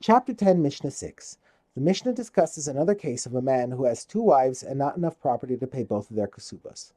Chapter 10, Mishnah 6. The Mishnah discusses another case of a man who has two wives and not enough property to pay both of their Kesubos.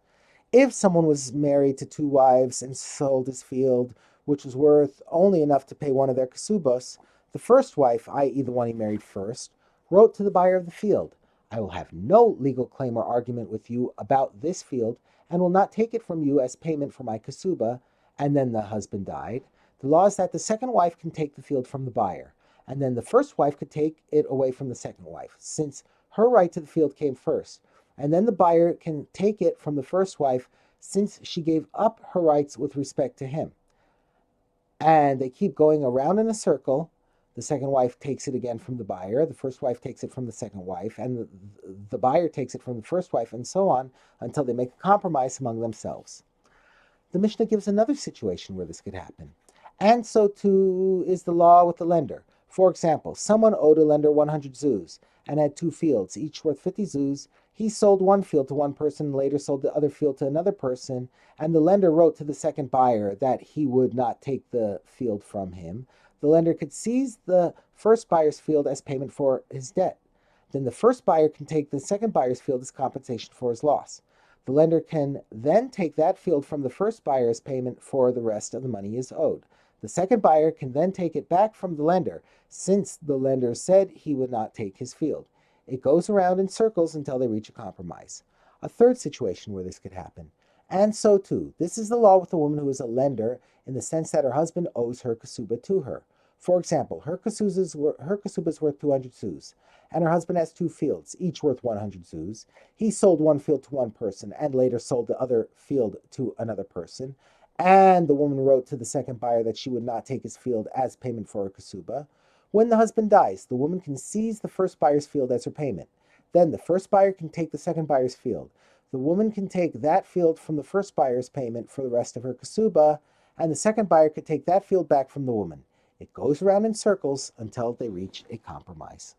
If someone was married to two wives and sold his field, which was worth only enough to pay one of their Kesubos, the first wife, i.e. the one he married first, wrote to the buyer of the field, "I will have no legal claim or argument with you about this field and will not take it from you as payment for my Kesuba," and then the husband died. The law is that the second wife can take the field from the buyer, and then the first wife could take it away from the second wife, since her right to the field came first. And then the buyer can take it from the first wife, since she gave up her rights with respect to him. And they keep going around in a circle. The second wife takes it again from the buyer, the first wife takes it from the second wife, and the buyer takes it from the first wife, and so on, until they make a compromise among themselves. The Mishnah gives another situation where this could happen. And so too is the law with the lender. For example, someone owed a lender 100 zuz and had two fields, each worth 50 zuz. He sold one field to one person and later sold the other field to another person, and the lender wrote to the second buyer that he would not take the field from him. The lender could seize the first buyer's field as payment for his debt. Then the first buyer can take the second buyer's field as compensation for his loss. The lender can then take that field from the first buyer as payment for the rest of the money he is owed. The second buyer can then take it back from the lender, since the lender said he would not take his field. It goes around in circles until they reach a compromise. A third situation where this could happen. And so too, this is the law with a woman who is a lender in the sense that her husband owes her kasuba to her. For example, her kasuba is worth 200 zuz, and her husband has two fields, each worth 100 zuz. He sold one field to one person and later sold the other field to another person. And the woman wrote to the second buyer that she would not take his field as payment for her kasuba. When the husband dies, the woman can seize the first buyer's field as her payment. Then the first buyer can take the second buyer's field. The woman can take that field from the first buyer's payment for the rest of her kasuba, and the second buyer could take that field back from the woman. It goes around in circles until they reach a compromise.